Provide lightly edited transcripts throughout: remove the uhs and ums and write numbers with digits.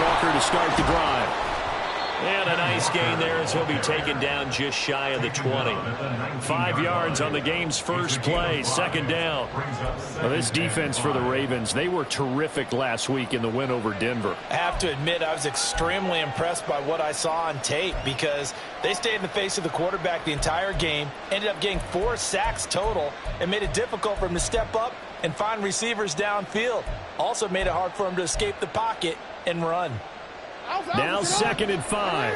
Walker to start the drive. And a nice gain there as he'll be taken down just shy of the 20. 5 yards on the game's first play, second down. Well, this defense for the Ravens, they were terrific last week in the win over Denver. I have to admit, I was extremely impressed by what I saw on tape because they stayed in the face of the quarterback the entire game, ended up getting 4 sacks total, and made it difficult for him to step up and find receivers downfield. Also made it hard for him to escape the pocket and run. Now 2nd and 5.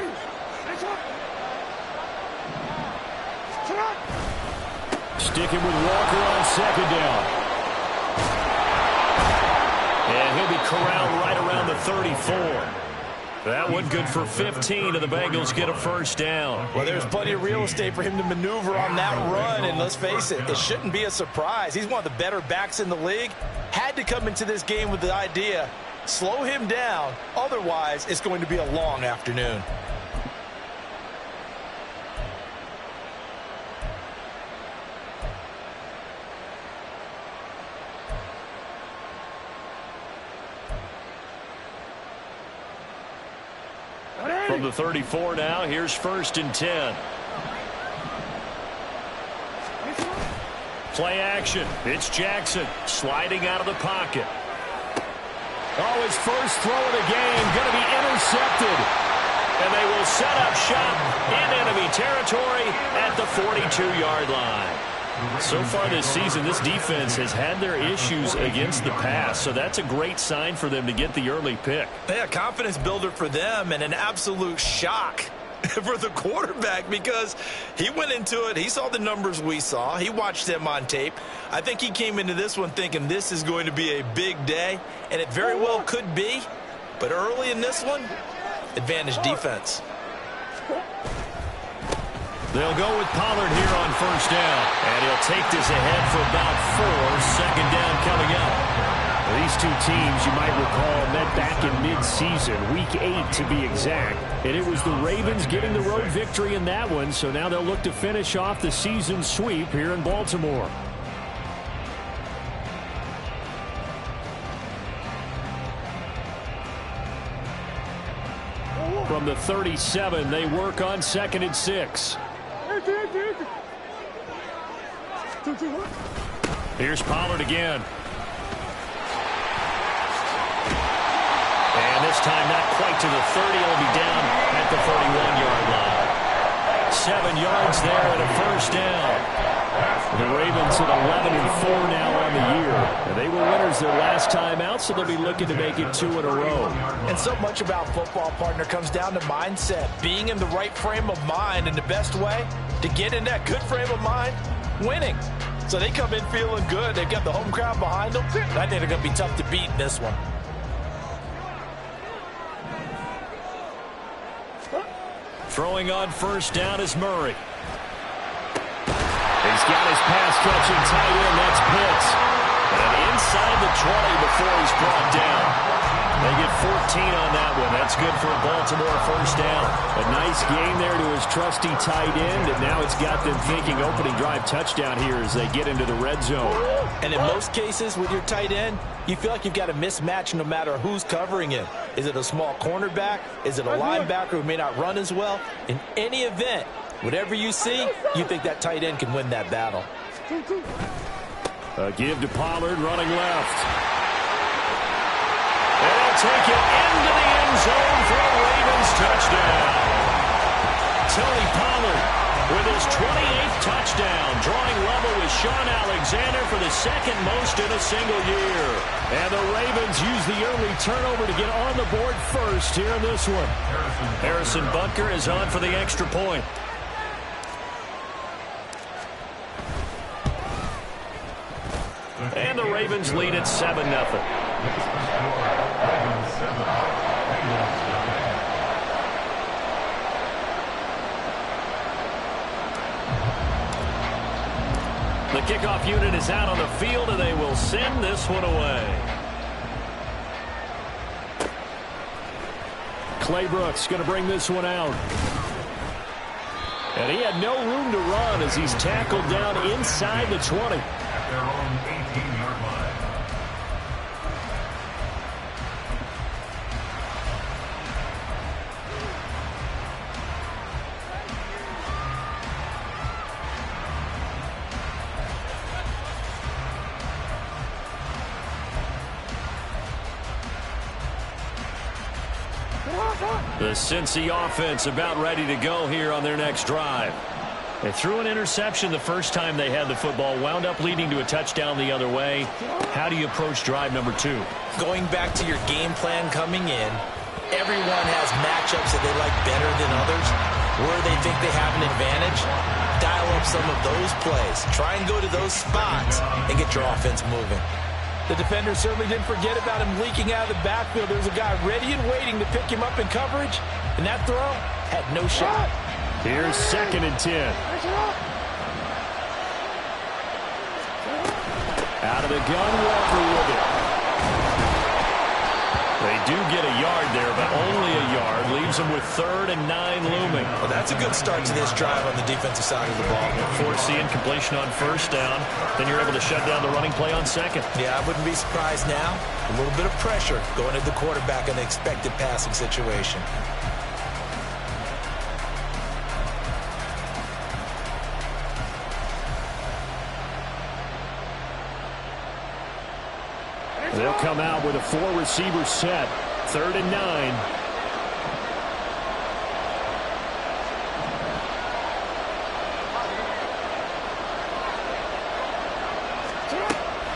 Sticking with Walker on 2nd down. And he'll be corralled right around the 34. That one good for 15, and the Bengals get a first down. Well, there's plenty of real estate for him to maneuver on that run, and let's face it, it shouldn't be a surprise. He's one of the better backs in the league. Had to come into this game with the idea, slow him down, otherwise it's going to be a long afternoon. From the 34 now, here's 1st and 10. Play action. It's Jackson sliding out of the pocket. Oh, his first throw of the game going to be intercepted. And they will set up shop in enemy territory at the 42-yard line. So far this season, this defense has had their issues against the pass, so that's a great sign for them to get the early pick. Yeah, confidence builder for them and an absolute shock for the quarterback because he went into it. He saw the numbers we saw. He watched them on tape. I think he came into this one thinking this is going to be a big day, and it very well could be. But early in this one, advantage defense. They'll go with Pollard here on 1st down. And he'll take this ahead for about 4. 2nd down coming up. Well, these two teams, you might recall, met back in mid-season, Week 8 to be exact. And it was the Ravens getting the road victory in that one, so now they'll look to finish off the season sweep here in Baltimore. From the 37, they work on 2nd and 6. Here's Pollard again. And this time not quite to the 30. He'll be down at the 31-yard line. 7 yards there and a first down. The Ravens at 11-4 now on the year. And they were winners their last time out, so they'll be looking to make it 2 in a row. And so much about football, partner, comes down to mindset. Being in the right frame of mind, and the best way to get in that good frame of mind, winning. So they come in feeling good. They've got the home crowd behind them. I think they're going to be tough to beat in this one. Throwing on 1st down is Murray. He's got his pass-catching tight end. That's Pitts. And inside the 20 before he's brought down. They get 14 on that one. That's good for a Baltimore first down. A nice gain there to his trusty tight end, and now it's got them thinking opening drive touchdown here as they get into the red zone. And in most cases with your tight end, you feel like you've got a mismatch no matter who's covering him. Is it a small cornerback? Is it a linebacker who may not run as well? In any event, whatever you see, you think that tight end can win that battle. A give to Pollard running left. And they'll take it into the end zone for a Ravens touchdown. Tony Pollard with his 28th touchdown, drawing level with Sean Alexander for the 2nd most in a single year. And the Ravens use the early turnover to get on the board first here in this one. Harrison Butker is on for the extra point. And the Ravens lead at 7-0. The kickoff unit is out on the field, and they will send this one away. Clay Brooks going to bring this one out. And he had no room to run as he's tackled down inside the 20. At their own 18-yard line. The Cincy offense about ready to go here on their next drive. They threw an interception the first time they had the football, wound up leading to a touchdown the other way. How do you approach drive number 2? Going back to your game plan coming in, everyone has matchups that they like better than others. Where they think they have an advantage, dial up some of those plays. Try and go to those spots and get your offense moving. The defender certainly didn't forget about him leaking out of the backfield. There's a guy ready and waiting to pick him up in coverage, and that throw had no shot. Here's 2nd and 10. Out of the gun, Walker with it. They do get a yard there, but only a yard. Leaves them with 3rd and 9 looming. Well, that's a good start to this drive on the defensive side of the ball. Force the incompletion on 1st down. Then you're able to shut down the running play on 2nd. Yeah, I wouldn't be surprised now. A little bit of pressure going at the quarterback in an expected passing situation. They'll come out with a 4-receiver set. 3rd and 9.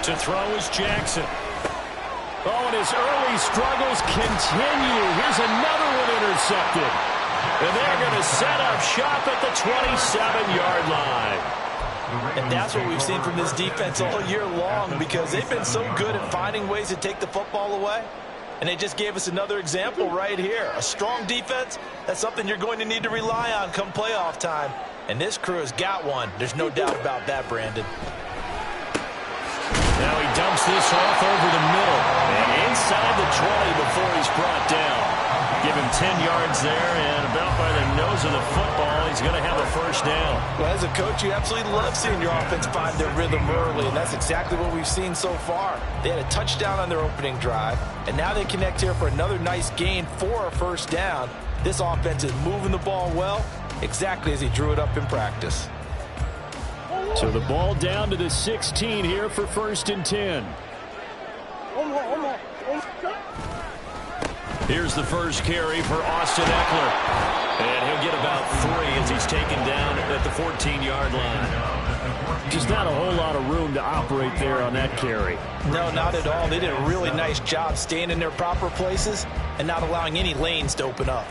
To throw is Jackson. Oh, and his early struggles continue. Here's another one intercepted. And they're going to set up shop at the 27-yard line. And that's what we've seen from this defense all year long, because they've been so good at finding ways to take the football away. And they just gave us another example right here. A strong defense, that's something you're going to need to rely on come playoff time. And this crew has got one. There's no doubt about that, Brandon. Now he dumps this off over the middle. And inside the 20 before he's brought down. Give him 10 yards there, and about by the nose of the football, he's going to have a 1st down. Well, as a coach, you absolutely love seeing your offense find their rhythm early, and that's exactly what we've seen so far. They had a touchdown on their opening drive, and now they connect here for another nice gain for a 1st down. This offense is moving the ball well, exactly as he drew it up in practice. So the ball down to the 16 here for 1st and 10. Here's the first carry for Austin Eckler. And he'll get about 3 as he's taken down at the 14-yard line. Just not a whole lot of room to operate there on that carry. No, not at all. They did a really nice job staying in their proper places and not allowing any lanes to open up.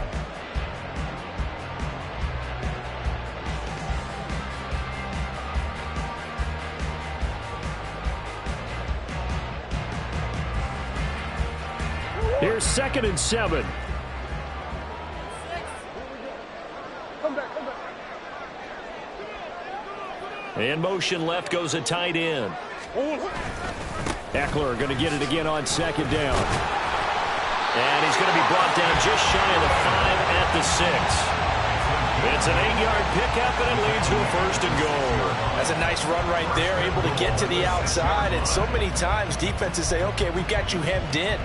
Here's 2nd and 7. In motion left goes a tight end. Eckler going to get it again on 2nd down. And he's going to be brought down just shy of the 5 at the 6. It's an 8-yard pickup, and it leads to a 1st and goal. That's a nice run right there, able to get to the outside. And so many times defenses say, okay, we've got you hemmed in.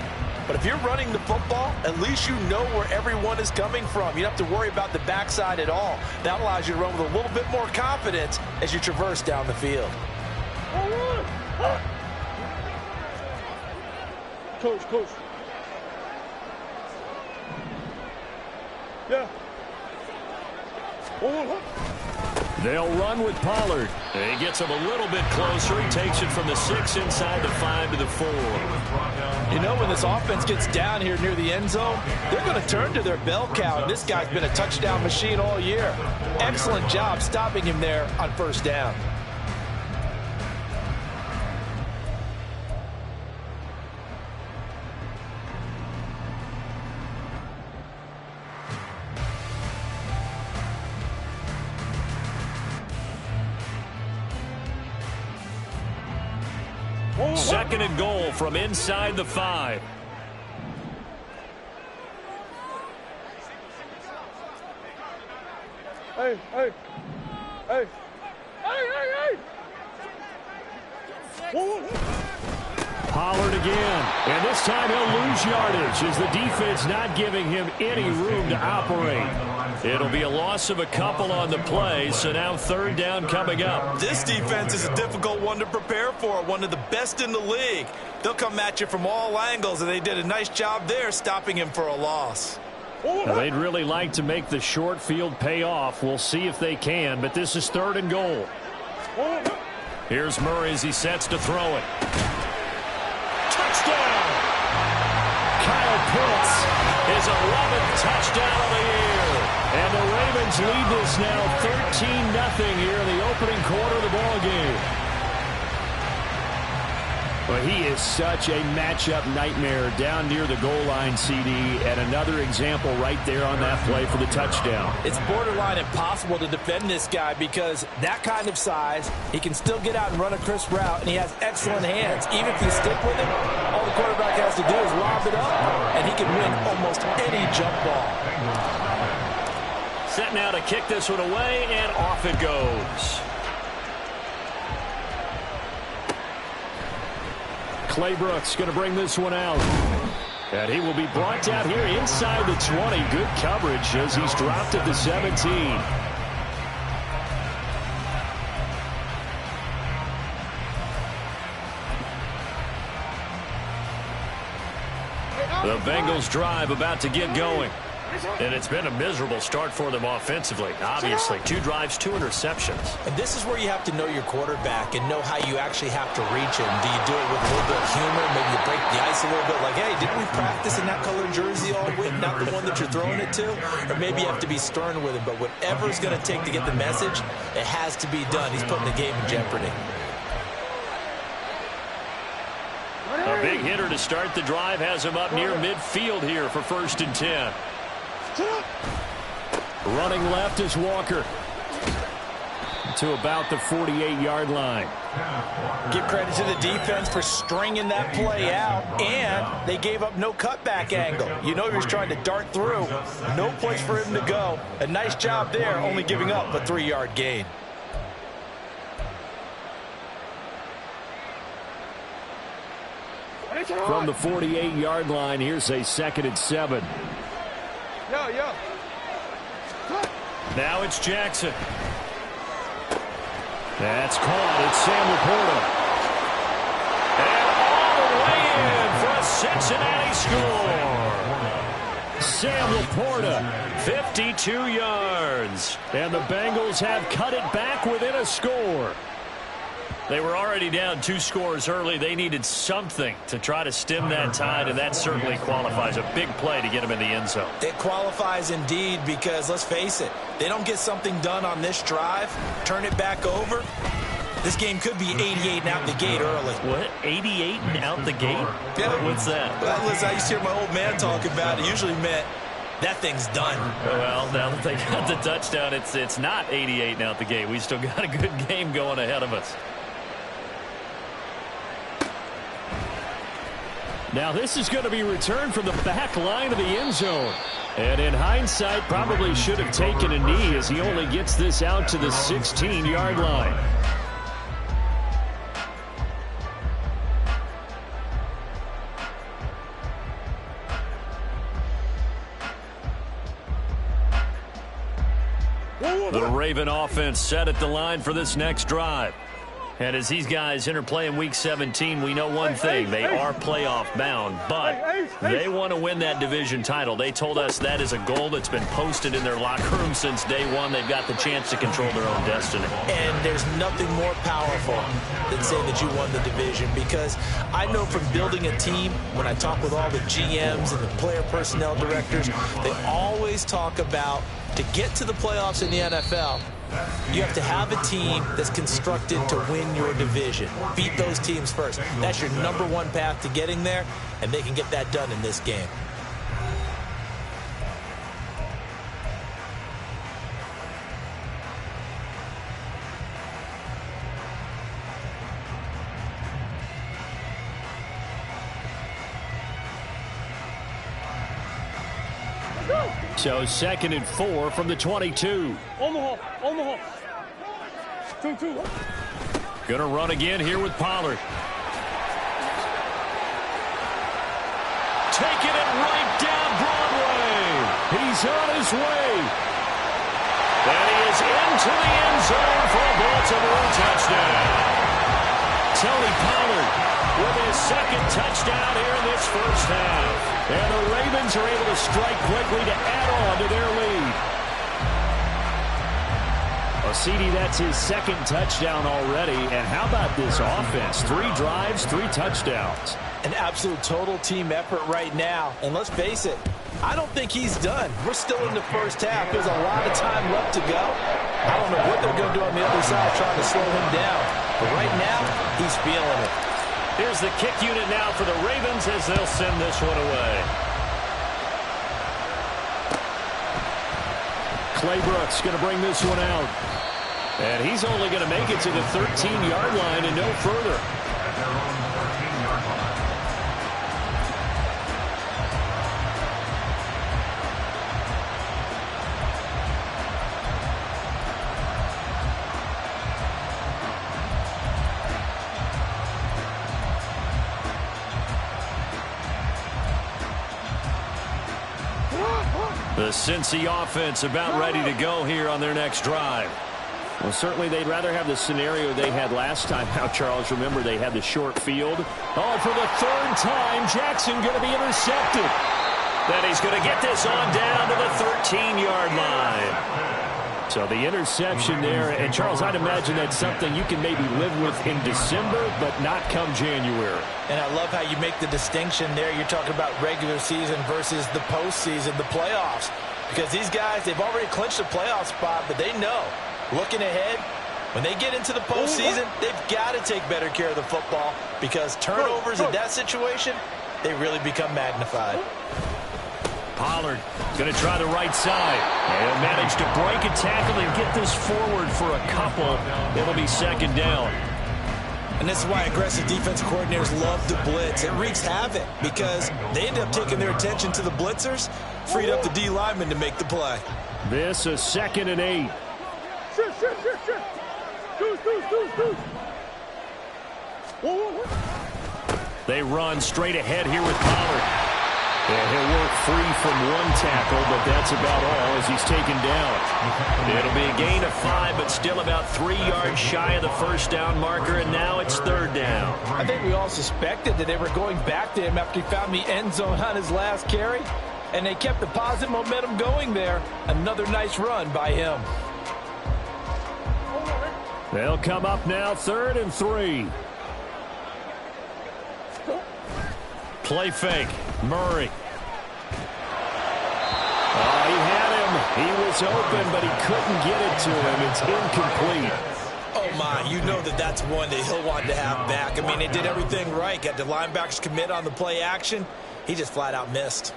But if you're running the football, at least you know where everyone is coming from. You don't have to worry about the backside at all. That allows you to run with a little bit more confidence as you traverse down the field. Coach. Yeah. They'll run with Pollard. He gets him a little bit closer. He takes it from the 6 inside the 5 to the 4. You know, when this offense gets down here near the end zone, they're going to turn to their bell cow, and this guy's been a touchdown machine all year. Excellent job stopping him there on 1st down. Second and goal from inside the 5. Hey. Pollard again. And this time he'll lose yardage as the defense not giving him any room to operate. It'll be a loss of a couple on the play, so now 3rd down coming up. This defense is a difficult one to prepare for, one of the best in the league. They'll come at you from all angles, and they did a nice job there stopping him for a loss. Now, they'd really like to make the short field pay off. We'll see if they can, but this is 3rd and goal. Here's Murray as he sets to throw it. Touchdown! Kyle Pitts, his 11th touchdown of the year. And the Ravens lead this now 13-0 here in the opening quarter of the ballgame. Well, he is such a matchup nightmare down near the goal line, CD, and another example right there on that play for the touchdown. It's borderline impossible to defend this guy because that kind of size, he can still get out and run a crisp route, and he has excellent hands. Even if you stick with him, all the quarterback has to do is lob it up, and he can win almost any jump ball. Set now to kick this one away, and off it goes. Clay Brooks going to bring this one out. And he will be brought down here inside the 20. Good coverage as he's dropped at the 17. The Bengals drive about to get going. And it's been a miserable start for them offensively. Obviously, 2 drives, 2 interceptions. And this is where you have to know your quarterback and know how you actually have to reach him. Do you do it with a little bit of humor? Maybe you break the ice a little bit like, hey, didn't we practice in that colored jersey all week, not the one that you're throwing it to? Or maybe you have to be stern with him. But whatever it's going to take to get the message, it has to be done. He's putting the game in jeopardy. A big hitter to start the drive has him up near midfield here for 1st and 10. Running left is Walker to about the 48-yard line. Give credit to the defense for stringing that play out, and they gave up no cutback angle. You know he was trying to dart through. No place for him to go. A nice job there, only giving up a 3-yard gain. From the 48-yard line, here's a 2nd and 7. Now it's Jackson. That's caught. It's Sam Laporta. And all the way in for a Cincinnati score. Sam Laporta, 52 yards. And the Bengals have cut it back within a score. They were already down 2 scores early. They needed something to try to stem that tide, and that certainly qualifies. A big play to get them in the end zone. It qualifies indeed because, let's face it, they don't get something done on this drive, turn it back over, this game could be 88 and out the gate early. What? 88 and out the gate? Yeah. What's that? Well, listen, I used to hear my old man talk about it. Usually meant that thing's done. Well, now that they got the touchdown, it's not 88 and out the gate. We still got a good game going ahead of us. Now this is going to be returned from the back line of the end zone. And in hindsight, probably should have taken a knee as he only gets this out to the 16-yard line. The Raven offense set at the line for this next drive. And as these guys interplay in Week 17, we know one thing. They are playoff bound, but they want to win that division title. They told us that is a goal that's been posted in their locker room since day one. They've got the chance to control their own destiny. And there's nothing more powerful than saying that you won the division, because I know from building a team, when I talk with all the GMs and the player personnel directors, they always talk about, to get to the playoffs in the NFL, you have to have a team that's constructed to win your division. Beat those teams first. That's your #1 path to getting there, and they can get that done in this game. So 2nd and 4 from the 22. Omaha. 2-2. Gonna run again here with Pollard. Taking it right down Broadway. He's on his way. And he is into the end zone for a Baltimore touchdown. Tony Pollard with his second touchdown here in this first half. And the Ravens are able to strike quickly to add on to their lead. Well, CD, that's his second touchdown already. And how about this offense? 3 drives, 3 touchdowns. An absolute total team effort right now. And let's face it, I don't think he's done. We're still in the first half. There's a lot of time left to go. I don't know what they're going to do on the other side trying to slow him down. But right now, he's feeling it. Here's the kick unit now for the Ravens as they'll send this one away. Claybrooks going to bring this one out. And he's only going to make it to the 13-yard line and no further. The Cincy offense about ready to go here on their next drive. Well, certainly they'd rather have the scenario they had last time. Now, Charles, remember they had the short field. Oh, for the 3rd time, Jackson going to be intercepted. Then he's going to get this on down to the 13-yard line. So the interception there. And, Charles, I'd imagine that's something you can maybe live with in December, but not come January. And I love how you make the distinction there. You're talking about regular season versus the postseason, the playoffs. Because these guys, they've already clinched a playoff spot, but they know, looking ahead, when they get into the postseason, they've got to take better care of the football because turnovers in that situation, they really become magnified. Pollard going to try the right side. And managed to break a tackle and get this forward for a couple. It'll be 2nd down. And this is why aggressive defense coordinators love to blitz. It wreaks havoc because they end up taking their attention to the blitzers, freed up the D lineman to make the play. This is 2nd and 8. They run straight ahead here with Pollard. And he'll work free from one tackle, but that's about all as he's taken down. It'll be a gain of 5, but still about 3 yards shy of the first down marker, and now it's 3rd down. I think we all suspected that they were going back to him after he found the end zone on his last carry, and they kept the positive momentum going there. Another nice run by him. They'll come up now 3rd and 3. Play fake. Murray. Oh, he had him. He was open, but he couldn't get it to him. It's incomplete. Oh, my. You know that that's one that he'll want to have back. I mean, they did everything right. Got the linebackers commit on the play action. He just flat out missed.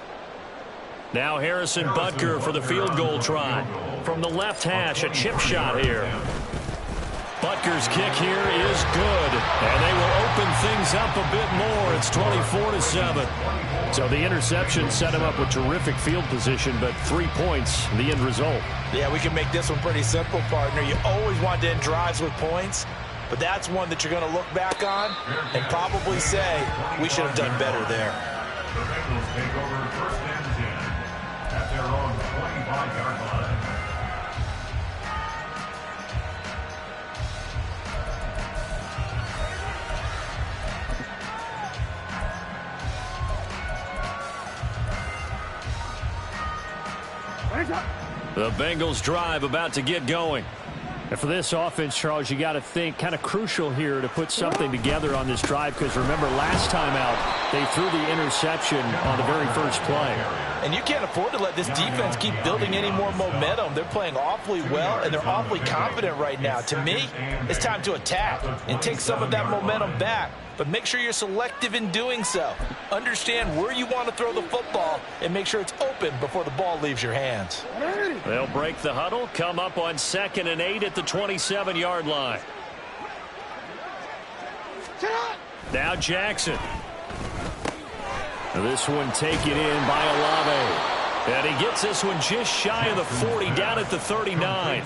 Now Harrison Butker for the field goal try. From the left hash, a chip shot here. Butker's kick here is good, and they will open things up a bit more. It's 24-7. So the interception set him up with terrific field position, but 3 points, the end result. Yeah, we can make this one pretty simple, partner. You always want to end drives with points, but that's one that you're going to look back on and probably say, we should have done better there. The Bengals take over 1st and 10 at their own 25-yard line. The Bengals drive about to get going. And for this offense, Charles, you got to think kind of crucial here to put something together on this drive because remember last time out they threw the interception on the very first play. And you can't afford to let this defense keep building any more momentum. They're playing awfully well, and they're awfully confident right now. To me, it's time to attack and take some of that momentum back. But make sure you're selective in doing so. Understand where you want to throw the football and make sure it's open before the ball leaves your hands. They'll break the huddle, come up on 2nd and 8 at the 27-yard line. Now Jackson. This one taken in by Olave. And he gets this one just shy of the 40, down at the 39.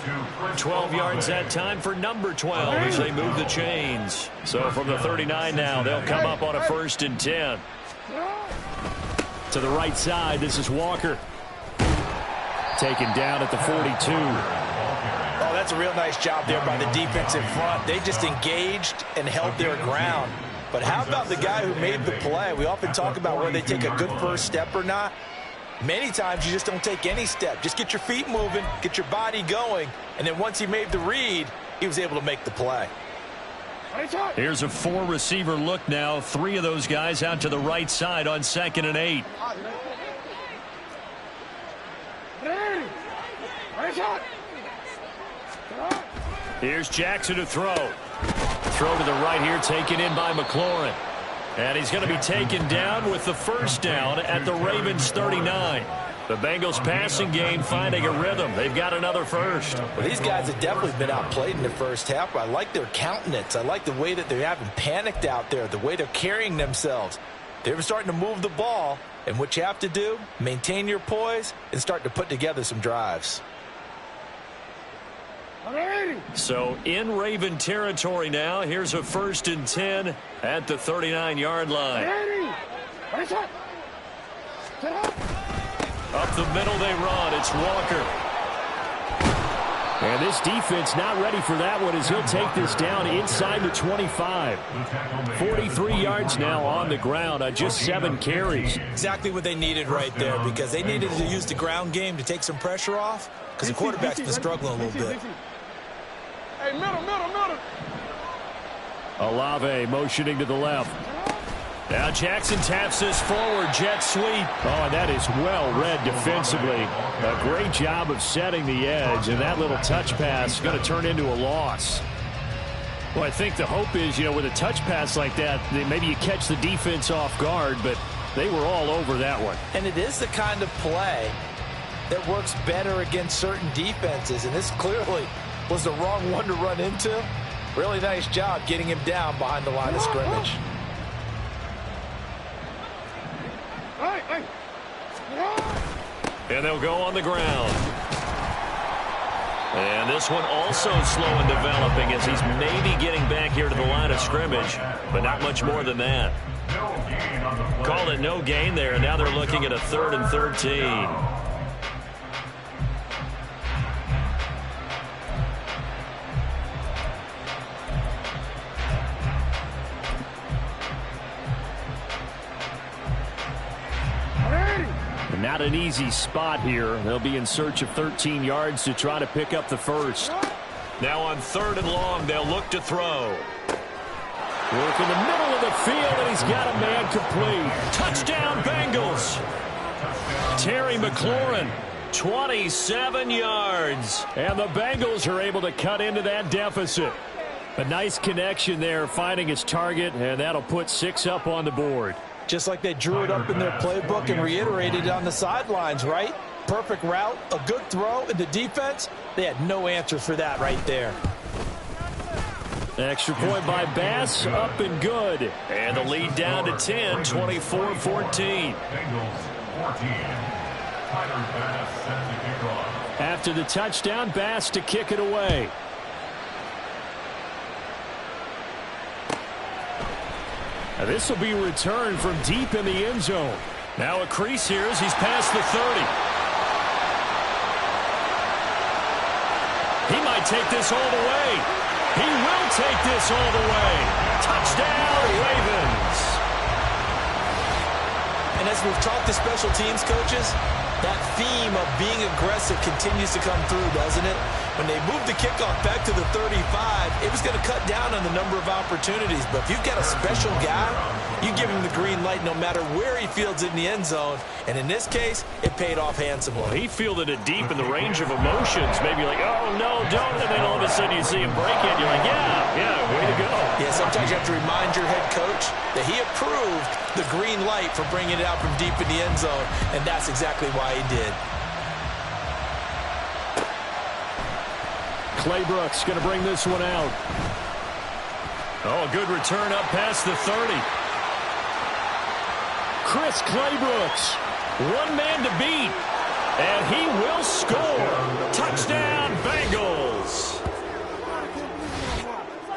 12 yards that time for number 12 as they move the chains. So from the 39 now, they'll come up on a 1st and 10. To the right side, this is Walker. Taken down at the 42. Oh, that's a real nice job there by the defense in front. They just engaged and held their ground. But how about the guy who made the play? We often talk about whether they take a good first step or not. Many times you just don't take any step. Just get your feet moving, get your body going, and then once he made the read, he was able to make the play. Here's a 4-receiver look now. 3 of those guys out to the right side on 2nd and 8. Here's Jackson to throw. Throw to the right here, taken in by McLaurin. And he's going to be taken down with the first down at the Ravens 39. The Bengals passing game finding a rhythm. They've got another first. Well, these guys have definitely been outplayed in the first half. I like their countenance. I like the way that they haven't panicked out there, the way they're carrying themselves. They're starting to move the ball, and what you have to do, maintain your poise and start to put together some drives. So in Raven territory now. Here's a 1st and 10 at the 39-yard line. Up the middle they run. It's Walker. And this defense not ready for that one as he'll take this down inside the 25. 43 yards now on the ground on just 7 carries. Exactly what they needed right there, because they needed to use the ground game to take some pressure off, because the quarterback's been struggling a little bit. Hey, middle. Olave motioning to the left. Now Jackson taps this forward, jet sweep. Oh, and that is well read defensively. A great job of setting the edge, and that little touch pass is going to turn into a loss. Well, I think the hope is, with a touch pass like that, maybe you catch the defense off guard, but they were all over that one. And it is the kind of play that works better against certain defenses, and this clearly was the wrong one to run into. Really nice job getting him down behind the line of scrimmage. And they'll go on the ground. And this one also slow in developing as he's maybe getting back here to the line of scrimmage, but not much more than that. Called it no gain there, and now they're looking at a 3rd and 13. Not an easy spot here. They'll be in search of 13 yards to try to pick up the first. Now on 3rd and long, they'll look to throw. Work in the middle of the field, and he's got a man complete. Touchdown, Bengals. Terry McLaurin, 27 yards. And the Bengals are able to cut into that deficit. A nice connection there, finding his target, and that'll put 6 up on the board. Just like they drew it up in their playbook and reiterated it on the sidelines, right? Perfect route, a good throw, and the defense, they had no answer for that right there. Extra point by Bass, up and good. And the lead down to 10, 24-14. After the touchdown, Bass to kick it away. Now this will be returned from deep in the end zone. Now a crease here as he's past the 30. He might take this all the way. He will take this all the way. Touchdown, Ravens. And as we've talked to special teams coaches, that theme of being aggressive continues to come through, doesn't it? When they moved the kickoff back to the 35, it was going to cut down on the number of opportunities. But if you've got a special guy, you give him the green light no matter where he fields in the end zone. And in this case, it paid off handsomely. Well, he fielded it deep in the range of emotions. Maybe like, oh, no, don't. And then all of a sudden you see him break it. You're like, yeah, way to go. Yeah, sometimes you have to remind your head coach that he approved the green light for bringing it out from deep in the end zone. And that's exactly why he did. Claybrooks going to bring this one out. Oh, a good return up past the 30. Chris Claybrooks, one man to beat, and he will score. Touchdown, Bengals.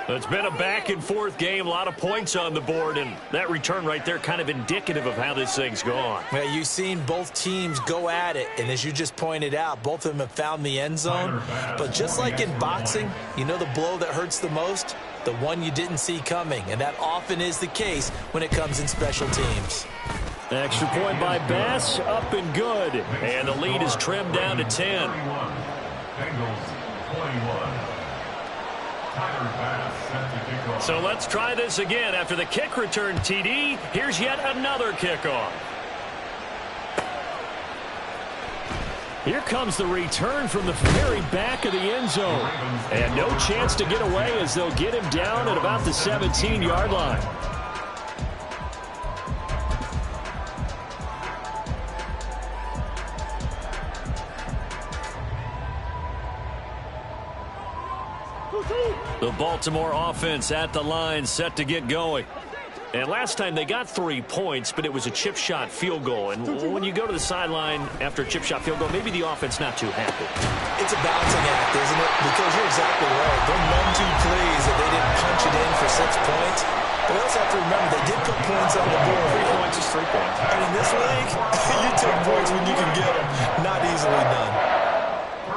It's been a back-and-forth game, a lot of points on the board, and that return right there kind of indicative of how this thing's gone. Well, you've seen both teams go at it, and as you just pointed out, both of them have found the end zone. But just like in boxing, you know the blow that hurts the most? the one you didn't see coming, and that often is the case when it comes in special teams. Extra point by Bass, up and good. And the lead is trimmed down to 10. Bengals 21. Tyler Bass set to kick off. So let's try this again. After the kick return TD, here's yet another kickoff. Here comes the return from the very back of the end zone. And no chance to get away as they'll get him down at about the 17-yard line. The Baltimore offense at the line, set to get going. And last time they got 3 points, but it was a chip shot field goal. And when you go to the sideline after a chip shot field goal, maybe the offense not too happy. It's a balancing act, isn't it? Because you're exactly right. They're none too pleased that they didn't punch it in for 6 points. But they also have to remember they did put points on the board. 3 points is 3 points. And in this league, you take points when you can get them. Not easily done.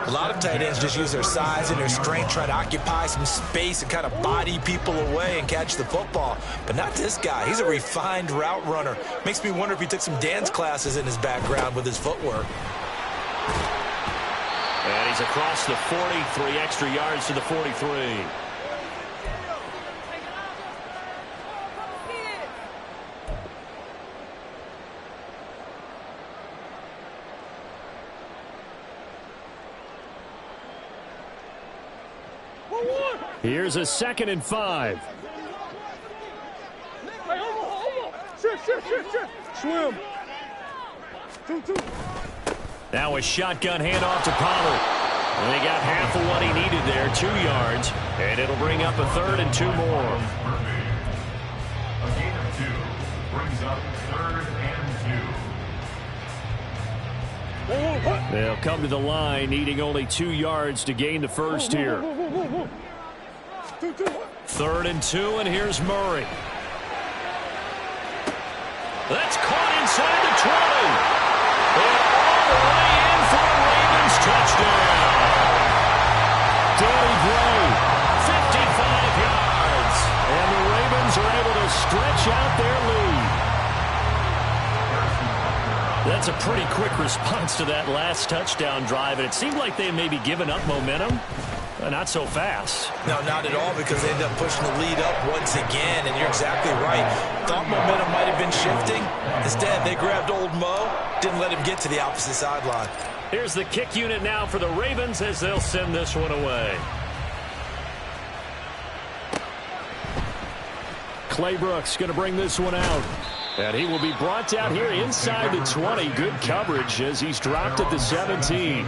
A lot of tight ends just use their size and their strength, try to occupy some space and kind of body people away and catch the football. But not this guy. He's a refined route runner. Makes me wonder if he took some dance classes in his background with his footwork. And he's across the 40, 3 extra yards to the 43. Here's a 2nd and 5. Hey, hold on. Shit. Swim. 2. Now a shotgun handoff to Pollard. And they got half of what he needed there, 2 yards. And it'll bring up a 3rd and 2 more. A gain of 2 brings up 3rd and 2. They'll come to the line, needing only 2 yards to gain the first here. 3rd and 2, and here's Murray. That's caught inside the 20. And all the way in for a Ravens touchdown. Danny Gray, 55 yards. And the Ravens are able to stretch out their lead. That's a pretty quick response to that last touchdown drive, and it seemed like they may be giving up momentum. Not so fast. No, not at all, because they ended up pushing the lead up once again, and you're exactly right. Thought momentum might have been shifting. Instead, they grabbed old Mo, didn't let him get to the opposite sideline. Here's the kick unit now for the Ravens as they'll send this one away. Clay Brooks going to bring this one out. And he will be brought down here inside the 20. Good coverage as he's dropped at the 17.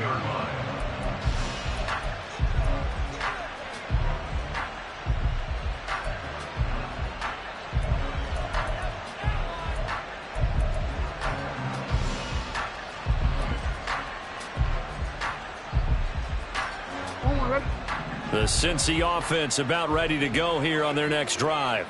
The Cincy offense about ready to go here on their next drive.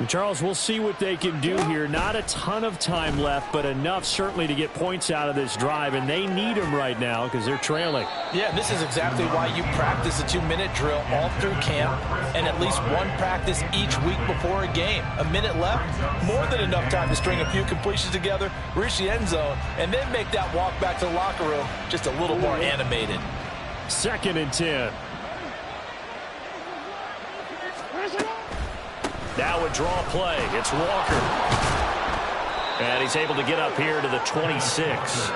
And Charles, we'll see what they can do here. Not a ton of time left, but enough certainly to get points out of this drive, and they need them right now because they're trailing. Yeah, this is exactly why you practice a 2-minute drill all through camp and at least one practice each week before a game. A minute left, more than enough time to string a few completions together, reach the end zone, and then make that walk back to the locker room just a little more animated. 2nd and 10. Now a draw play. It's Walker. And he's able to get up here to the 26.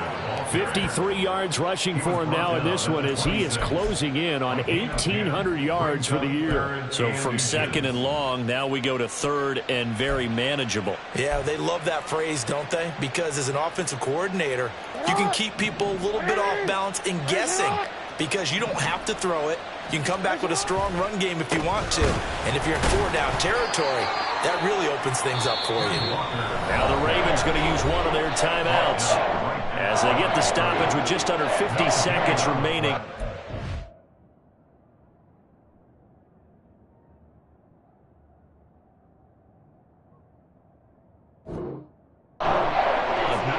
53 yards rushing for him now in this one as he is closing in on 1,800 yards for the year. So from 2nd and long, now we go to 3rd and very manageable. Yeah, they love that phrase, don't they? Because as an offensive coordinator, you can keep people a little bit off balance and guessing because you don't have to throw it. You can come back with a strong run game if you want to. And if you're in 4-down territory, that really opens things up for you. Now the Ravens going to use one of their timeouts as they get the stoppage with just under 50 seconds remaining.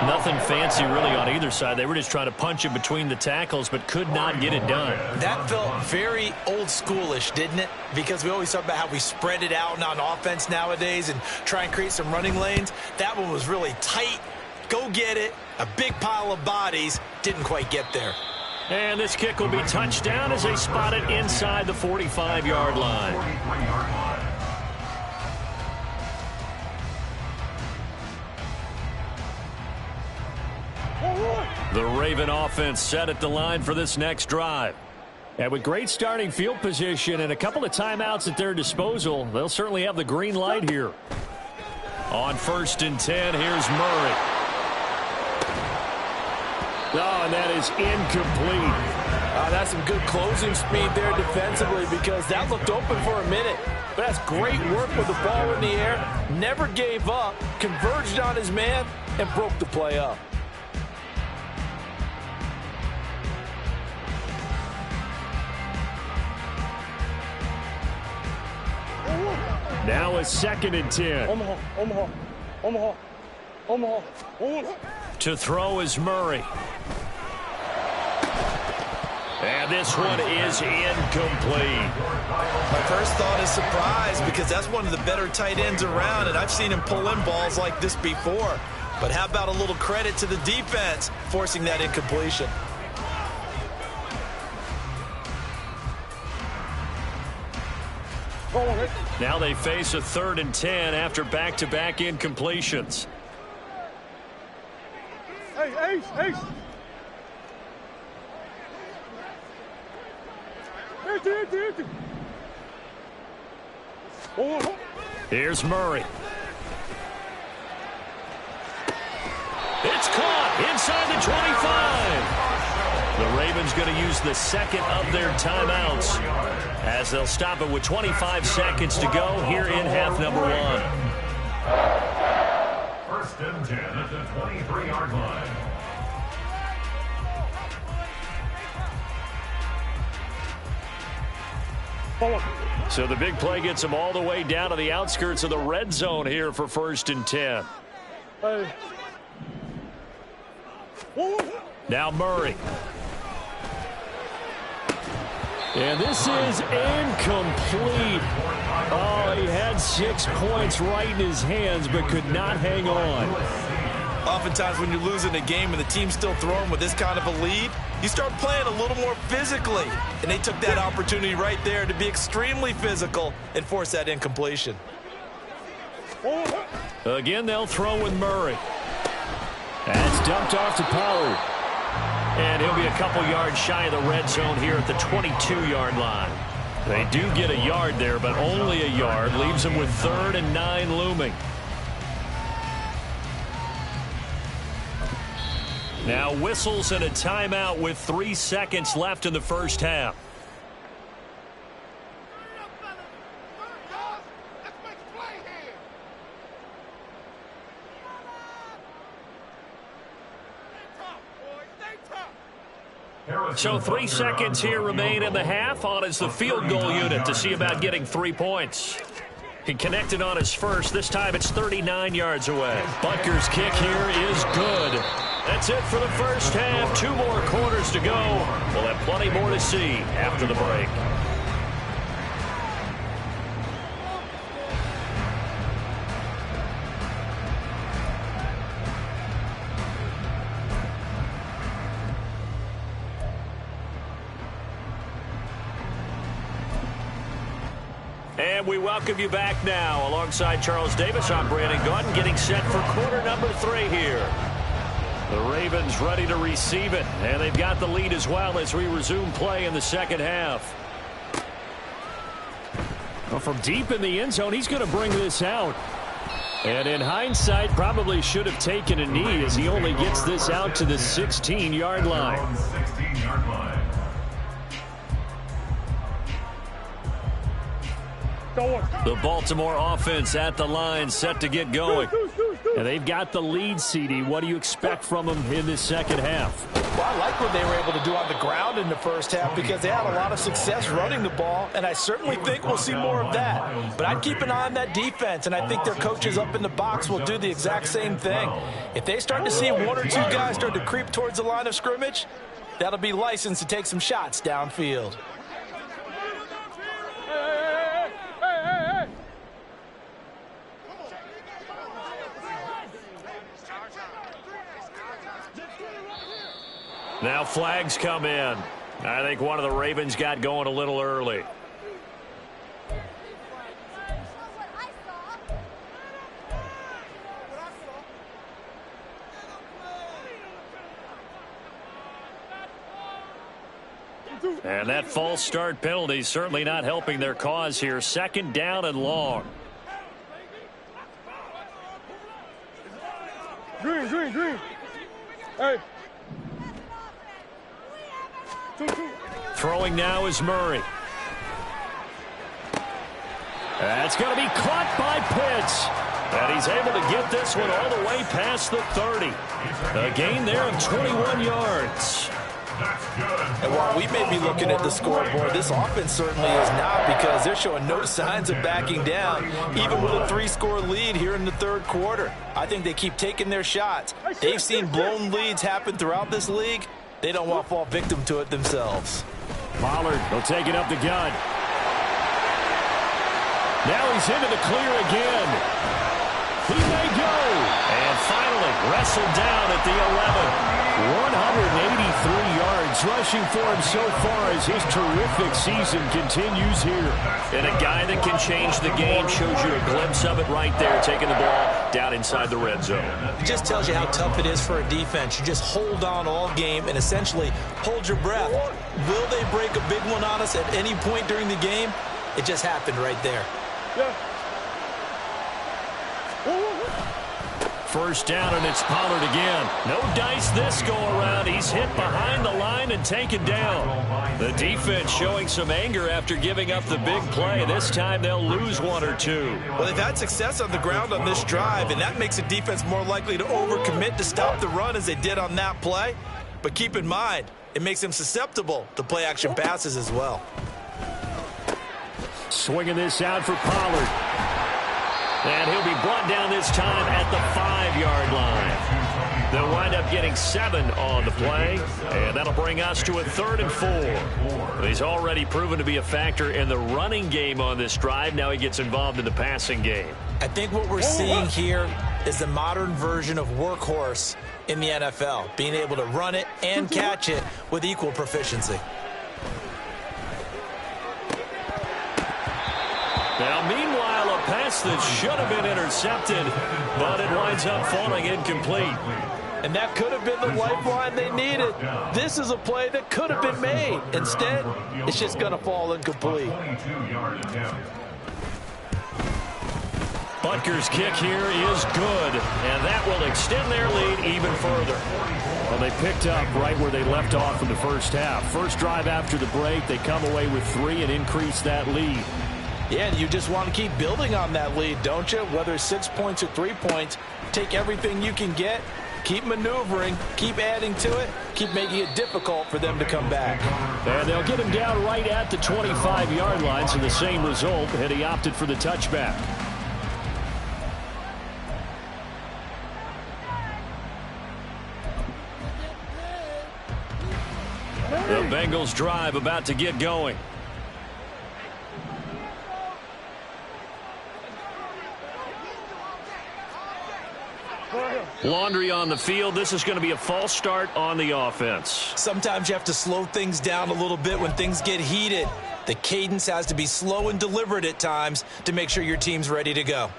Nothing fancy efficiency really on either side. They were just trying to punch it between the tackles, but could not get it done. That felt very old schoolish, didn't it? Because we always talk about how we spread it out on offense nowadays and try and create some running lanes. That one was really tight. Go get it. A big pile of bodies. Didn't quite get there. And this kick will be touchdown as they spot it inside the 45-yard line. The Raven offense set at the line for this next drive. And with great starting field position and a couple of timeouts at their disposal, they'll certainly have the green light here. On 1st and 10, here's Murray. Oh, and that is incomplete. That's some good closing speed there defensively because that looked open for a minute. But that's great work with the ball in the air. Never gave up, converged on his man, and broke the play up. Now a 2nd and 10. Omaha. To throw is Murray. And this one is incomplete. My first thought is surprise because that's one of the better tight ends around, and I've seen him pull in balls like this before. But how about a little credit to the defense forcing that incompletion? Now they face a 3rd and 10 after back-to-back incompletions. Hey, Ace. Empty. Here's Murray. It's caught inside the 25. The Ravens going to use the 2nd of their timeouts as they'll stop it with 25 seconds to go here in half number 1. 1st and 10 at the 23-yard line. So the big play gets them all the way down to the outskirts of the red zone here for 1st and 10. Now Murray. And this is incomplete. Oh, he had 6 points right in his hands, but could not hang on. Oftentimes when you're losing a game and the team's still throwing with this kind of a lead, you start playing a little more physically. And they took that opportunity right there to be extremely physical and force that incompletion. Again, they'll throw with Murray. That's dumped off to Pollard. And he'll be a couple yards shy of the red zone here at the 22-yard line. They do get a yard there, but only a yard. Leaves them with 3rd and 9 looming. Now whistles and a timeout with 3 seconds left in the first half. So 3 seconds here remain in the half. On is the field goal unit to see about getting 3 points. He connected on his first. This time it's 39 yards away. Butker's kick here is good. That's it for the first half. 2 more quarters to go. We'll have plenty more to see after the break. And we welcome you back now. Alongside Charles Davis, I'm Brandon Gaudin, getting set for quarter number 3 here. The Ravens ready to receive it, and they've got the lead as well as we resume play in the second half. Well, from deep in the end zone, he's going to bring this out. And in hindsight, probably should have taken a knee as he only gets this out to the 16-yard line. 16-yard line. The Baltimore offense at the line, set to get going. And they've got the lead, CD. What do you expect from them in this second half? Well, I like what they were able to do on the ground in the first half because they had a lot of success running the ball, and I certainly think we'll see more of that. But I'd keep an eye on that defense, and I think their coaches up in the box will do the exact same thing. If they start to see one or two guys start to creep towards the line of scrimmage, that'll be licensed to take some shots downfield. Now flags come in. I think one of the Ravens got going a little early. And that false start penalty is certainly not helping their cause here. Second down and long. Green. Hey. Throwing now is Murray. That's going to be caught by Pitts. And he's able to get this one all the way past the 30. A gain there of 21 yards. And while we may be looking at the scoreboard, this offense certainly is not, because they're showing no signs of backing down, even with a 3-score lead here in the third quarter. I think they keep taking their shots. They've seen blown leads happen throughout this league. They don't want to fall victim to it themselves. Pollard will take it up the gut. Now he's into the clear again. He may go. And finally wrestled down at the 11. 183 yards rushing for him so far as his terrific season continues here. And a guy that can change the game, shows you a glimpse of it right there, taking the ball down inside the red zone. It just tells you how tough it is for a defense. You just hold on all game and essentially hold your breath. Will they break a big one on us at any point during the game? It just happened right there. Yeah. First down, and it's Pollard again. No dice this go around. He's hit behind the line and taken down. The defense showing some anger after giving up the big play. This time they'll lose one or two. Well, they've had success on the ground on this drive, and that makes the defense more likely to overcommit to stop the run as they did on that play. But keep in mind, it makes them susceptible to play-action passes as well. Swinging this out for Pollard. And he'll be brought down this time at the 5-yard line. They'll wind up getting 7 on the play, and that'll bring us to a 3rd and 4. He's already proven to be a factor in the running game on this drive. Now he gets involved in the passing game. I think what we're seeing here is the modern version of workhorse in the NFL, being able to run it and catch it with equal proficiency. Now, meanwhile, a pass that should have been intercepted, but it winds up falling incomplete. And that could have been the lifeline they needed. This is a play that could have been made. Instead, it's just going to fall incomplete. Butker's kick here is good, and that will extend their lead even further. Well, they picked up right where they left off in the first half. First drive after the break, they come away with 3 and increase that lead. Yeah, and you just want to keep building on that lead, don't you? Whether it's 6 points or 3 points, take everything you can get, keep maneuvering, keep adding to it, keep making it difficult for them to come back. And they'll get him down right at the 25-yard line, so the same result, and he opted for the touchback. The Bengals drive about to get going. Laundry on the field. This is going to be a false start on the offense. Sometimes you have to slow things down a little bit when things get heated. The cadence has to be slow and deliberate at times to make sure your team's ready to go.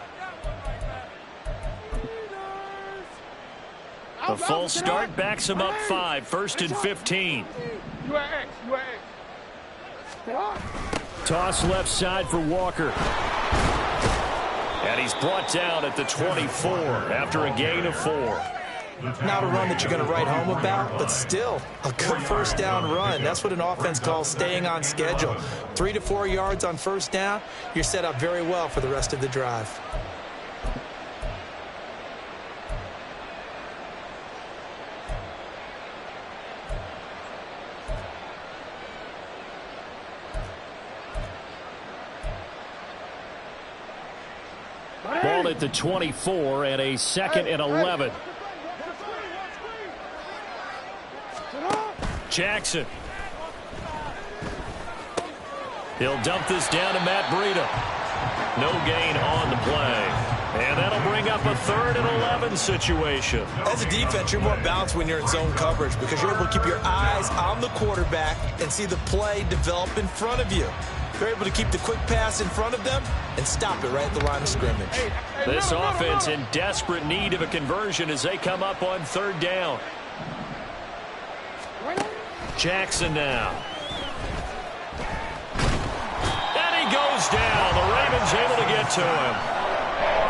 A false start backs him up 5. 1st and 15. Toss left side for Walker. And he's brought down at the 24 after a gain of 4. Not a run that you're going to write home about, but still a good first down run. That's what an offense calls staying on schedule. 3 to 4 yards on first down, you're set up very well for the rest of the drive. Ball at the 24 and a 2nd and 11. Jackson. He'll dump this down to Matt Breida. No gain on the play. And that'll bring up a 3rd and 11 situation. As a defense, you're more balanced when you're in zone coverage because you're able to keep your eyes on the quarterback and see the play develop in front of you. You're able to keep the quick pass in front of them and stop it right at the line of scrimmage. This offense in desperate need of a conversion as they come up on 3rd down. Jackson now. And he goes down. The Ravens able to get to him.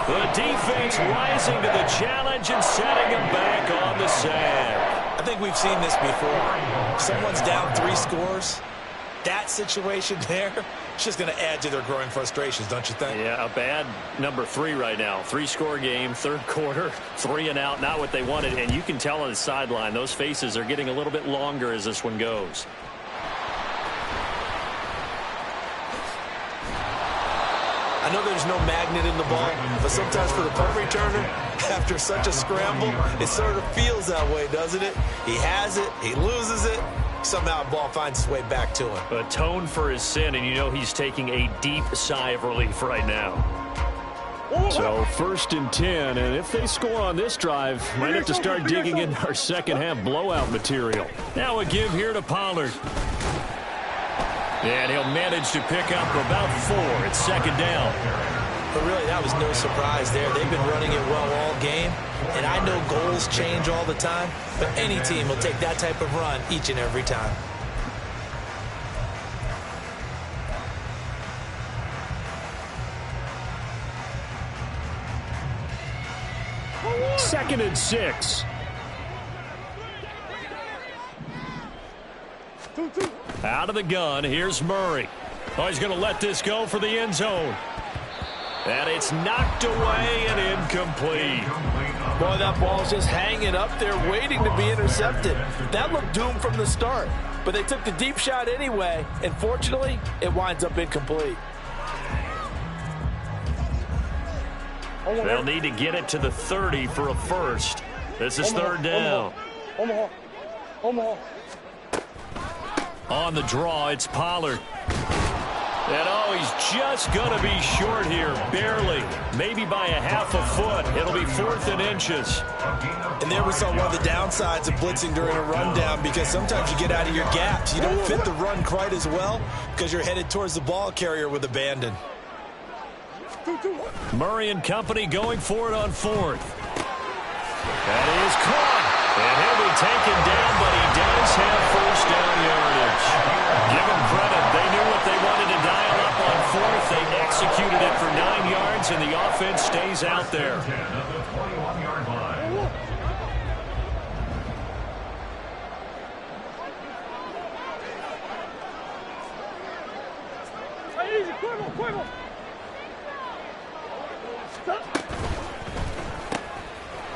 The defense rising to the challenge and setting him back on the sack. I think we've seen this before. Someone's down 3 scores. That situation there, it's just going to add to their growing frustrations, don't you think? Yeah, a bad number 3 right now. 3-score game, 3rd quarter, 3 and out, not what they wanted. And you can tell on the sideline, those faces are getting a little bit longer as this one goes. I know there's no magnet in the ball, but sometimes for the punt returner, after such a scramble, it sort of feels that way, doesn't it? He has it, he loses it. Somehow the ball finds its way back to him. Atone for his sin, and you know he's taking a deep sigh of relief right now. So 1st and 10, and if they score on this drive, might have to start digging in our second half blowout material. Now a give here to Pollard. And he'll manage to pick up about 4. It's 2nd down. But really, that was no surprise there. They've been running it well all game. And I know goals change all the time, but any team will take that type of run each and every time. Second and 6. Out of the gun, here's Murray. Oh, he's going to let this go for the end zone. And it's knocked away and incomplete. Boy, that ball's just hanging up there waiting to be intercepted. That looked doomed from the start. But they took the deep shot anyway, and fortunately, it winds up incomplete. They'll need to get it to the 30 for a first. This is 3rd down. Omaha. On the draw, it's Pollard. And oh, he's just going to be short here, barely. Maybe by a half a foot. It'll be 4th and inches. And there we saw one of the downsides of blitzing during a rundown because sometimes you get out of your gaps. You don't fit the run quite as well because you're headed towards the ball carrier with abandon. Murray and company going for it on 4th. That is caught. And he'll be taken down, but he does have 1st down yardage. Give him credit. They knew what they wanted to dial up on 4th. They executed it for 9 yards, and the offense stays out there.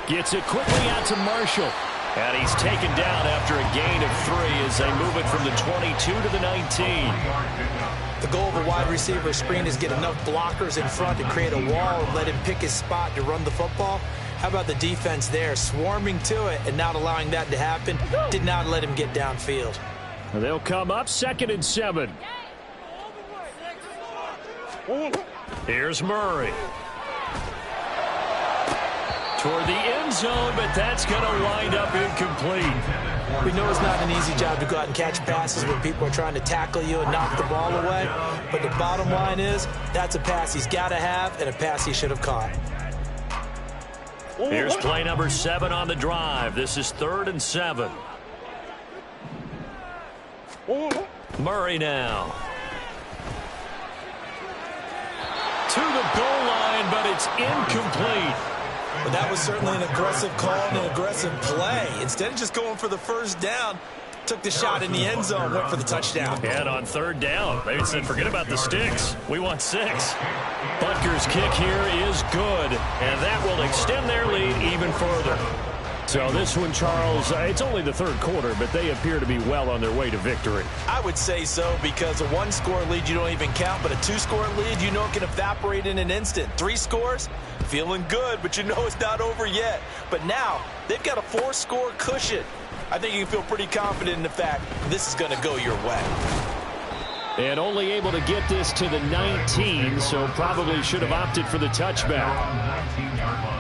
Gets it quickly out to Marshall. And he's taken down after a gain of 3 as they move it from the 22 to the 19. The goal of a wide receiver screen is get enough blockers in front to create a wall and let him pick his spot to run the football. How about the defense there, swarming to it and not allowing that to happen? Did not let him get downfield. They'll come up 2nd and 7. Here's Murray. Toward the end zone, but that's going to wind up incomplete. We know it's not an easy job to go out and catch passes when people are trying to tackle you and knock the ball away. But the bottom line is, that's a pass he's got to have and a pass he should have caught. Here's play number 7 on the drive. This is 3rd and 7. Murray now. To the goal line, but it's incomplete. But that was certainly an aggressive call and an aggressive play. Instead of just going for the 1st down, took the shot in the end zone, went for the touchdown. And on 3rd down, they said, forget about the sticks. We want 6. Butker's kick here is good, and that will extend their lead even further. So this one, Charles, it's only the third quarter, but they appear to be well on their way to victory. I would say so, because a one-score lead you don't even count, but a two-score lead you know it can evaporate in an instant. 3 scores, feeling good, but you know it's not over yet. But now they've got a 4-score cushion. I think you can feel pretty confident in the fact this is going to go your way. And only able to get this to the 19, so probably should have opted for the touchback. 19-yard line.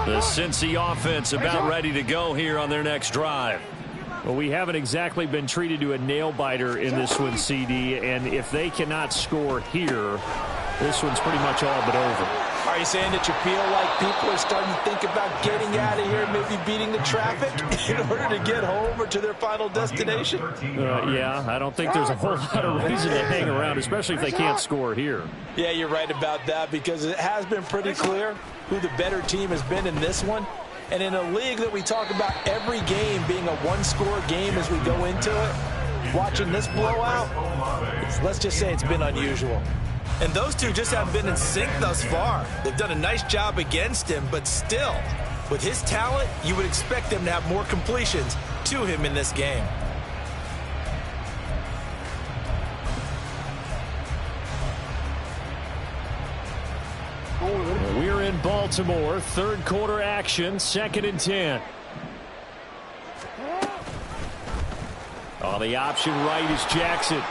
The Cincy offense about ready to go here on their next drive. Well, we haven't exactly been treated to a nail-biter in this one, CD, and if they cannot score here, this one's pretty much all but over. Are you saying that you feel like people are starting to think about getting out of here, maybe beating the traffic in order to get home or to their final destination? Yeah, I don't think there's a whole lot of reason to hang around, especially if they can't score here. Yeah, you're right about that, because it has been pretty clear who the better team has been in this one. And in a league that we talk about every game being a one-score game as we go into it, watching this blowout, let's just say it's been unusual. And those two just haven't been in sync thus far. They've done a nice job against him, but still, with his talent, you would expect them to have more completions to him in this game. We're in Baltimore, third quarter action, 2nd and 10. On the option right is Jackson.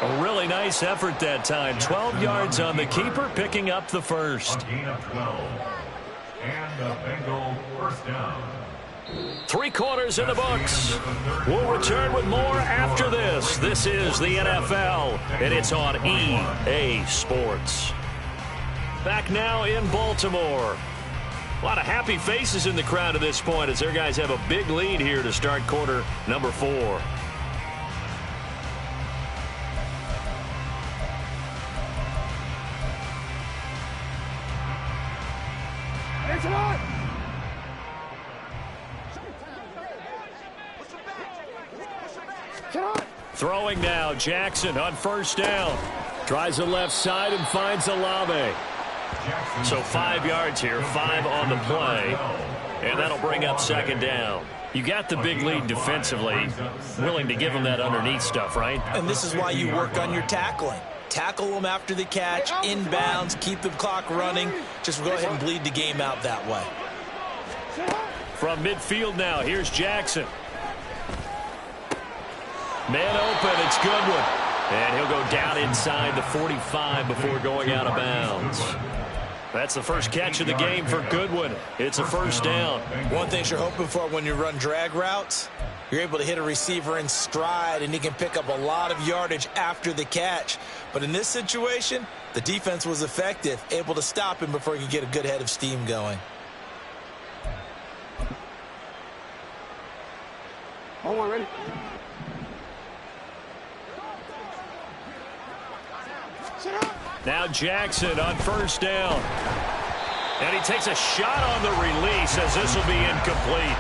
A really nice effort that time. 12 yards on the keeper, picking up the first. A gain of 12. And the Bengal first down. 3 quarters in the books. We'll return with more after this. This is the NFL, and it's on EA Sports. Back now in Baltimore. A lot of happy faces in the crowd at this point as their guys have a big lead here to start quarter number 4. Throwing now, Jackson on first down. Tries the left side and finds Olave. So 5 yards here, 5 on the play. And that'll bring up 2nd down. You got the big lead defensively, willing to give them that underneath stuff, right? And this is why you work on your tackling. Tackle them after the catch, inbounds, keep the clock running. Just go ahead and bleed the game out that way. From midfield now, here's Jackson. Man open, it's Goodwin. And he'll go down inside the 45 before going out of bounds. That's the first catch of the game for Goodwin. It's a first down. One thing you're hoping for when you run drag routes, you're able to hit a receiver in stride, and he can pick up a lot of yardage after the catch. But in this situation, the defense was effective, able to stop him before he could get a good head of steam going. Hold on, ready? Now Jackson on first down. And he takes a shot on the release as this will be incomplete.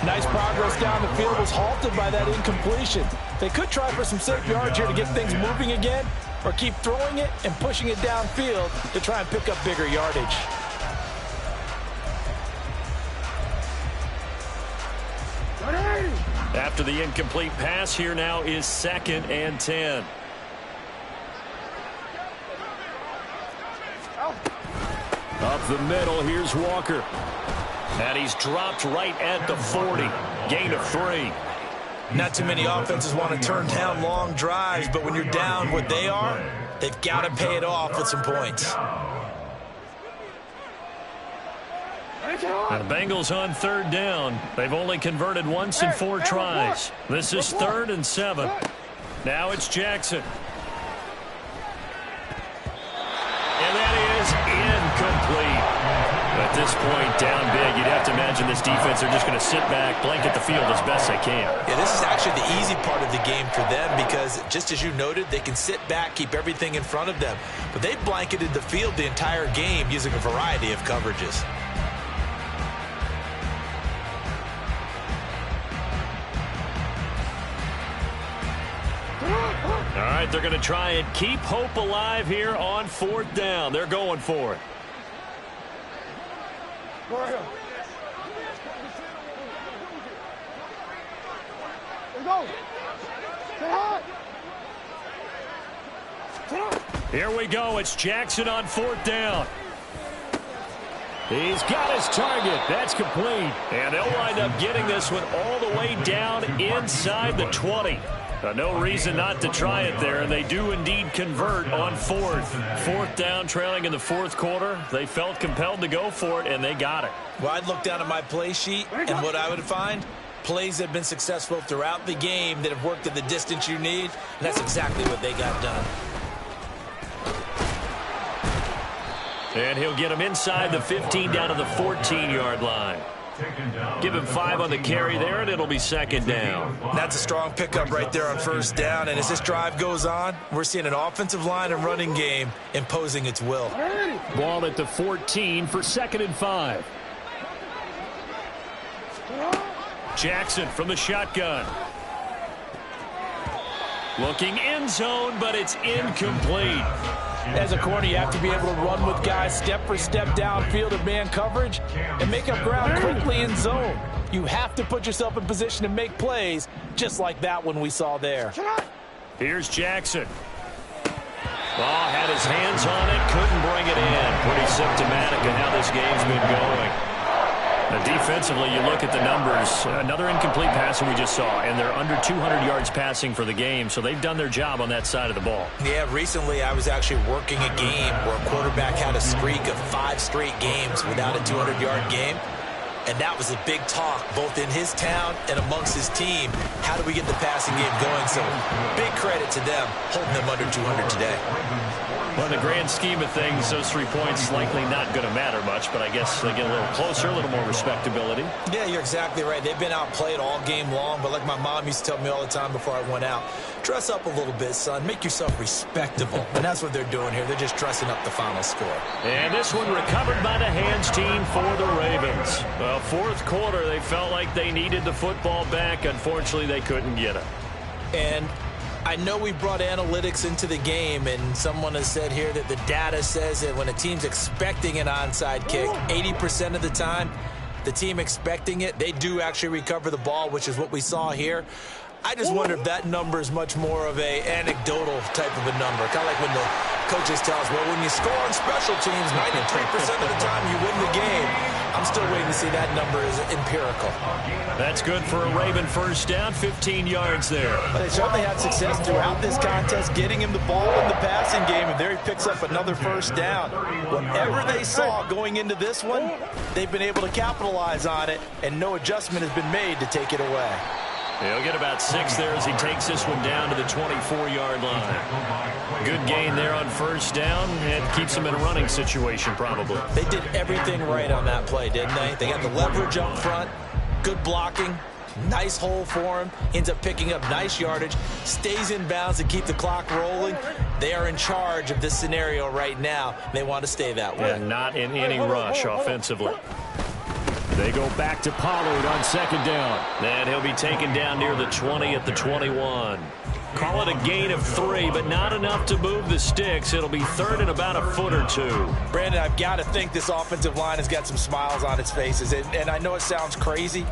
Nice progress down the field, was halted by that incompletion. They could try for some safe yards here to get things moving again, or keep throwing it and pushing it downfield to try and pick up bigger yardage. After the incomplete pass, here now is 2nd and 10. Up the middle, here's Walker. And he's dropped right at the 40. Gain of 3. Not too many offenses want to turn down long drives, but when you're down what they are, they've got to pay it off with some points. Now the Bengals on 3rd down. They've only converted once in 4 tries. This is 3rd and 7. Now it's Jackson. And that is incomplete. At this point, down big, you'd have to imagine this defense, they're just going to sit back, blanket the field as best they can. Yeah, this is actually the easy part of the game for them because, just as you noted, they can sit back, keep everything in front of them. But they've blanketed the field the entire game using a variety of coverages. But they're going to try and keep hope alive here on 4th down. They're going for it. Here we go. It's Jackson on 4th down. He's got his target. That's complete. And they'll wind up getting this one all the way down inside the 20. No reason not to try it there, and they do indeed convert on 4th. 4th down, trailing in the 4th quarter. They felt compelled to go for it, and they got it. Well, I'd look down at my play sheet, and what I would find, plays that have been successful throughout the game that have worked at the distance you need, and that's exactly what they got done. And he'll get him inside the 15 down to the 14-yard line. Give him 5 on the carry there, and it'll be 2nd down. That's a strong pickup right there on 1st down. And as this drive goes on, we're seeing an offensive line and running game imposing its will. Ball at the 14 for 2nd and 5. Jackson from the shotgun. Looking end zone, but it's incomplete. As a corner, you have to be able to run with guys step for step downfield in man coverage and make up ground quickly in zone. You have to put yourself in position to make plays just like that one we saw there. Here's Jackson. Ball had his hands on it, couldn't bring it in. Pretty symptomatic of how this game's been going. Now, defensively, you look at the numbers. Another incomplete passer we just saw, and they're under 200 yards passing for the game, so they've done their job on that side of the ball. Yeah, recently I was actually working a game where a quarterback had a streak of 5 straight games without a 200-yard game, and that was a big talk both in his town and amongst his team. How do we get the passing game going? So big credit to them holding them under 200 today. Well, in the grand scheme of things, those 3 points likely not going to matter much, but I guess they get a little closer, a little more respectability. Yeah, you're exactly right. They've been outplayed all game long, but like my mom used to tell me all the time before I went out, dress up a little bit, son. Make yourself respectable. And that's what they're doing here. They're just dressing up the final score. And this one recovered by the hands team for the Ravens. Well, 4th quarter, they felt like they needed the football back. Unfortunately, they couldn't get it. And I know we brought analytics into the game, and someone has said here that the data says that when a team's expecting an onside kick, 80% of the time, the team expecting it, they do actually recover the ball, which is what we saw here. I just wonder if that number is much more of a anecdotal type of a number. Kind of like when the coaches tell us, well, when you score on special teams, 93% of the time you win the game. I'm still waiting to see that number is empirical. That's good for a Raven 1st down, 15 yards there. But they certainly had success throughout this contest, getting him the ball in the passing game, and there he picks up another 1st down. Whatever they saw going into this one, they've been able to capitalize on it, and no adjustment has been made to take it away. He'll get about 6 there as he takes this one down to the 24-yard line. Good gain there on 1st down, and keeps him in a running situation probably. They did everything right on that play, didn't they? They got the leverage up front, good blocking, nice hole for him, ends up picking up nice yardage, stays in bounds to keep the clock rolling. They are in charge of this scenario right now. They want to stay that way. And not in any rush offensively. They go back to Pollard on 2nd down. And he'll be taken down near the 20 at the 21. Call it a gain of 3, but not enough to move the sticks. It'll be 3rd and about a foot or 2. Brandon, I've got to think this offensive line has got some smiles on its faces. And I know it sounds crazy,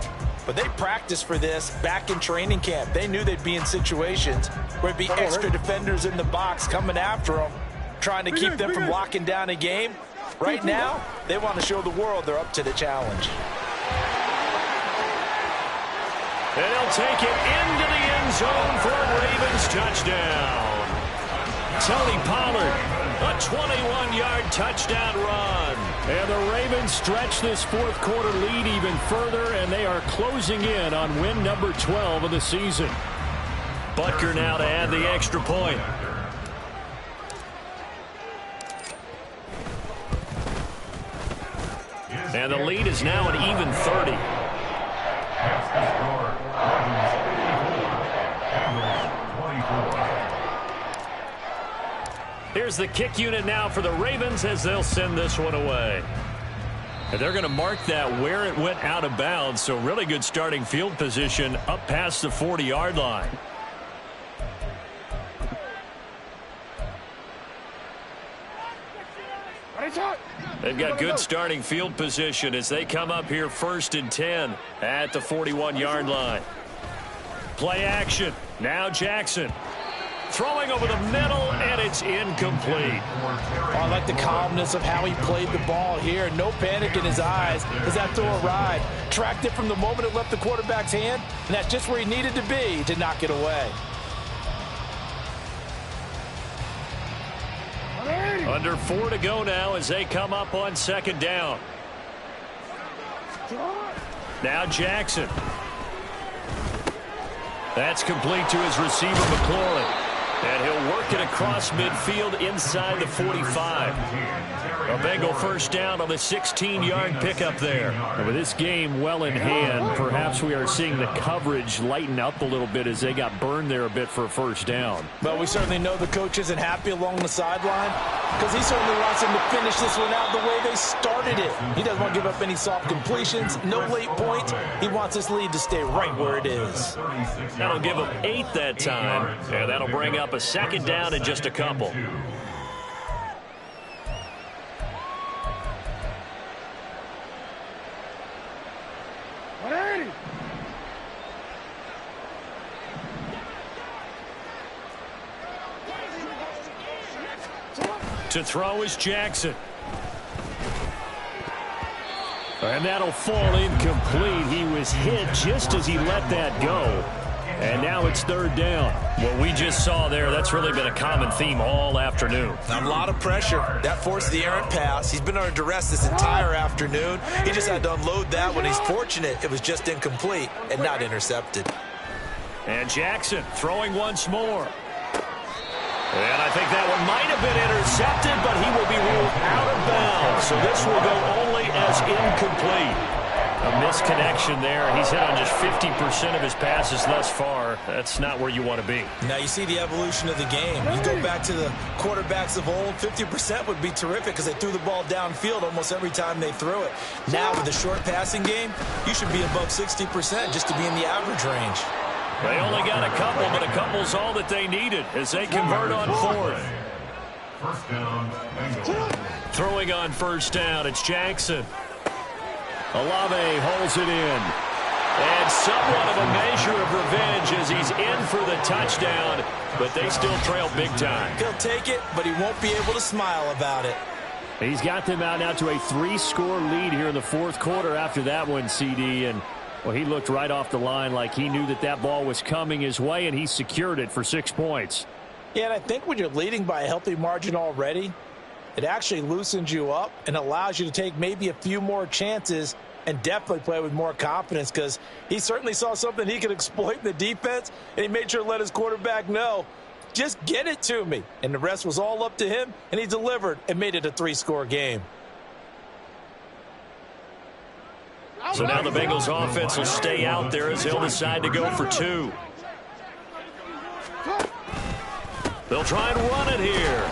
but they practiced for this back in training camp. They knew they'd be in situations where it'd be extra defenders in the box coming after them, trying to keep them from locking down a game. Right now, they want to show the world they're up to the challenge. And they'll take it into the end zone for a Ravens touchdown. Tony Pollard, a 21-yard touchdown run. And the Ravens stretch this 4th quarter lead even further, and they are closing in on win number 12 of the season. Butker now to add the extra point. And the lead is now an even 30. Here's the kick unit now for the Ravens as they'll send this one away. And they're going to mark that where it went out of bounds, so really good starting field position up past the 40-yard line. They've got good starting field position as they come up here 1st and 10 at the 41-yard line. Play action. Now Jackson. Throwing over the middle, and it's incomplete. Oh, I like the calmness of how he played the ball here. No panic in his eyes as that throw arrived. Tracked it from the moment it left the quarterback's hand, and that's just where he needed to be to knock it away. Under 4 to go now as they come up on 2nd down. Now Jackson. That's complete to his receiver, McLaurin. And he'll work it across midfield inside the 45. A Bengal first down on the 16-yard pickup there. And with this game well in hand, perhaps we are seeing the coverage lighten up a little bit as they got burned there a bit for a first down. But we certainly know the coach isn't happy along the sideline because he certainly wants them to finish this one out the way they started it. He doesn't want to give up any soft completions, no late points. He wants this lead to stay right where it is. That'll give them 8 that time, and that'll bring up a 2nd down and just a couple. To throw is Jackson. And that'll fall incomplete. He was hit just as he let that go. And now it's 3rd down. What we just saw there, that's really been a common theme all afternoon. A lot of pressure. That forced the errant pass. He's been under duress this entire afternoon. He just had to unload that when he's fortunate. It was just incomplete and not intercepted. And Jackson throwing once more. And I think that one might have been intercepted, but he will be ruled out of bounds. So this will go only as incomplete. A misconnection there. He's hit on just 50% of his passes thus far. That's not where you want to be. Now you see the evolution of the game. You go back to the quarterbacks of old, 50% would be terrific because they threw the ball downfield almost every time they threw it. Now with the short passing game, you should be above 60% just to be in the average range. They only got a couple, but a couple's all that they needed as they convert on 4th. First down, Bengal. Throwing on 1st down, it's Jackson. Olave holds it in. And somewhat of a measure of revenge as he's in for the touchdown, but they still trail big time. He'll take it, but he won't be able to smile about it. He's got them out now to a 3-score lead here in the 4th quarter after that one, CD. And, well, he looked right off the line like he knew that that ball was coming his way, and he secured it for 6 points. Yeah, and I think when you're leading by a healthy margin already, it actually loosens you up and allows you to take maybe a few more chances and definitely play with more confidence because he certainly saw something he could exploit in the defense, and he made sure to let his quarterback know, just get it to me. And the rest was all up to him, and he delivered and made it a 3-score game. So now the Bengals offense will stay out there as they'll decide to go for 2. They'll try and run it here.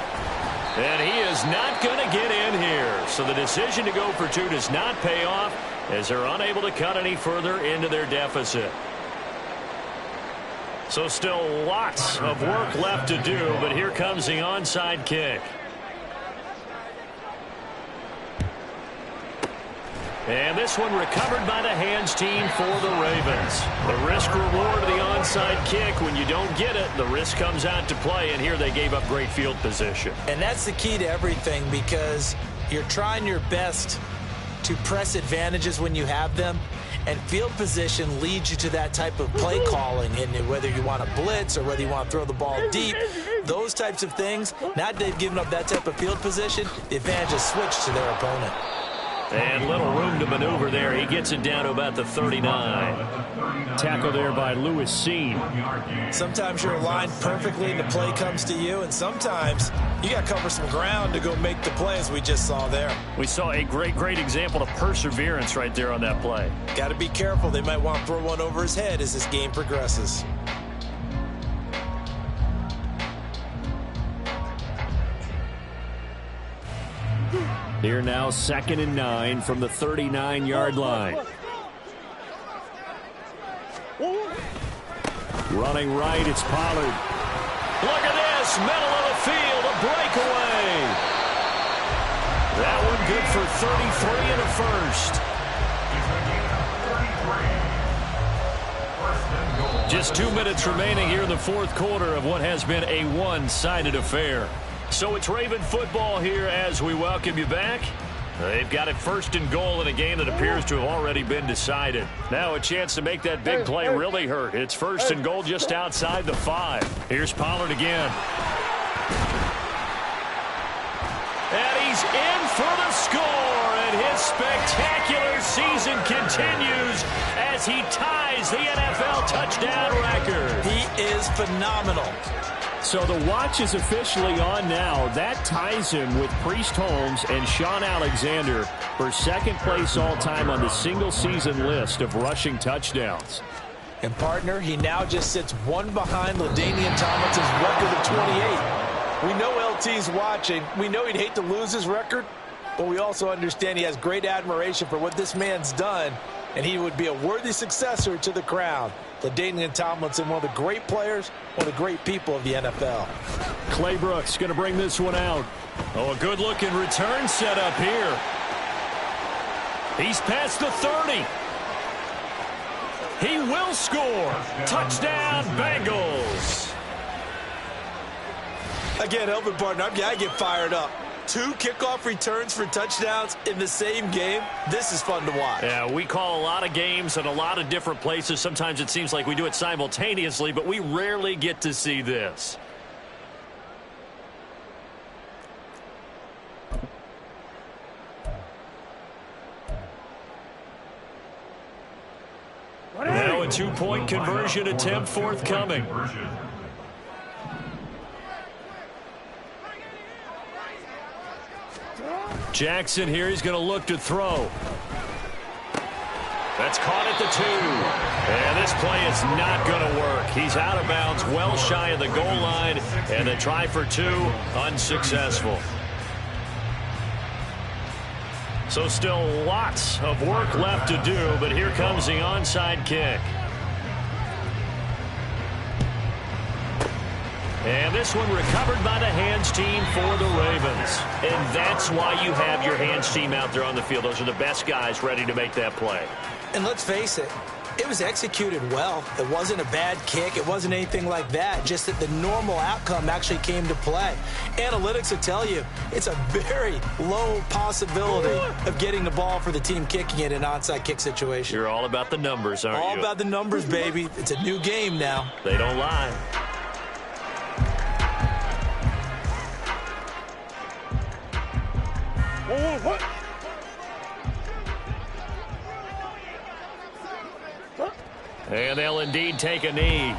And he is not going to get in here. So the decision to go for 2 does not pay off as they're unable to cut any further into their deficit. So still lots of work left to do, but here comes the onside kick. And this one recovered by the hands team for the Ravens. The risk-reward of the onside kick, when you don't get it, the risk comes out to play, and here they gave up great field position. And that's the key to everything because you're trying your best to press advantages when you have them, and field position leads you to that type of play calling, and whether you want to blitz or whether you want to throw the ball deep, those types of things, now that they've given up that type of field position, the advantage is switched to their opponent. And little room to maneuver there. He gets it down to about the 39. Tackle there by Lewis Seen. Sometimes you're aligned perfectly and the play comes to you, and sometimes you got to cover some ground to go make the play, as we just saw there. We saw a great example of perseverance right there on that play. Got to be careful. They might want to throw one over his head as this game progresses. Here now, 2nd and 9 from the 39-yard line. Running right, it's Pollard. Look at this, middle of the field, a breakaway. good for 33 and a first. Just 2 minutes remaining here in the fourth quarter of what has been a one-sided affair. So it's Raven football here as we welcome you back. They've got it first and goal in a game that appears to have already been decided. Now a chance to make that big play really hurt. It's first and goal just outside the 5. Here's Pollard again. And he's in for the score, and his spectacular season continues as he ties the NFL touchdown record. He is phenomenal. So the watch is officially on now. That ties him with Priest Holmes and Sean Alexander for second place all-time on the single-season list of rushing touchdowns. And, partner, he now just sits one behind LaDainian Tomlinson's record of 28. We know LT's watching. We know he'd hate to lose his record, but we also understand he has great admiration for what this man's done, and he would be a worthy successor to the crown. LaDainian Tomlinson, one of the great players, one of the great people of the NFL. Clay Brooks going to bring this one out. Oh, a good-looking return set up here. He's past the 30. He will score. Touchdown, Bengals. Again, help me, partner. I get fired up. 2 kickoff returns for touchdowns in the same game. This is fun to watch. Yeah, we call a lot of games in a lot of different places. Sometimes it seems like we do it simultaneously, but we rarely get to see this. Now a 2-point conversion attempt forthcoming. Jackson here, he's going to look to throw. That's caught at the 2. And this play is not going to work. He's out of bounds, well shy of the goal line, and the try for 2, unsuccessful. So still lots of work left to do, but here comes the onside kick. And this one recovered by the hands team for the Ravens. And that's why you have your hands team out there on the field. Those are the best guys ready to make that play. And let's face it, it was executed well. It wasn't a bad kick. It wasn't anything like that. Just that the normal outcome actually came to play. Analytics will tell you it's a very low possibility of getting the ball for the team kicking it in an onside kick situation. You're all about the numbers, aren't you? All about the numbers, baby. It's a new game now. They don't lie. What? And they'll indeed take a knee.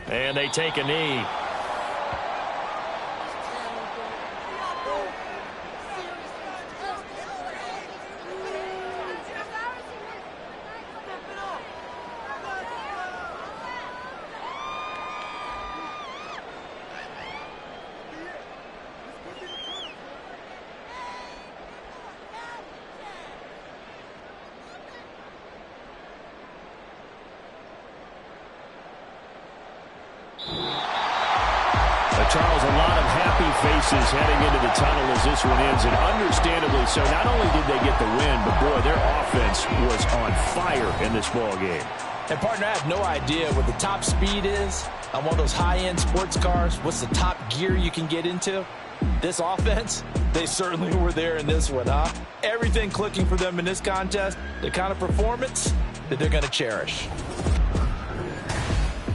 And they take a knee. Charles, a lot of happy faces heading into the tunnel as this one ends, and understandably so. Not only did they get the win, but boy, their offense was on fire in this ball game. And, partner, I have no idea what the top speed is on one of those high-end sports cars. What's the top gear you can get into? This offense, they certainly were there in this one, huh? Everything clicking for them in this contest, the kind of performance that they're going to cherish.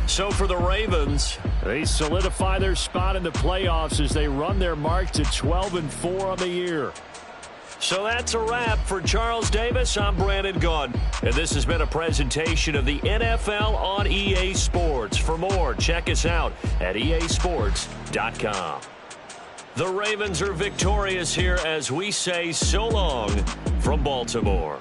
So for the Ravens, they solidify their spot in the playoffs as they run their mark to 12-4 on the year. So that's a wrap. For Charles Davis, I'm Brandon Gunn. And this has been a presentation of the NFL on EA Sports. For more, check us out at easports.com. The Ravens are victorious here as we say so long from Baltimore.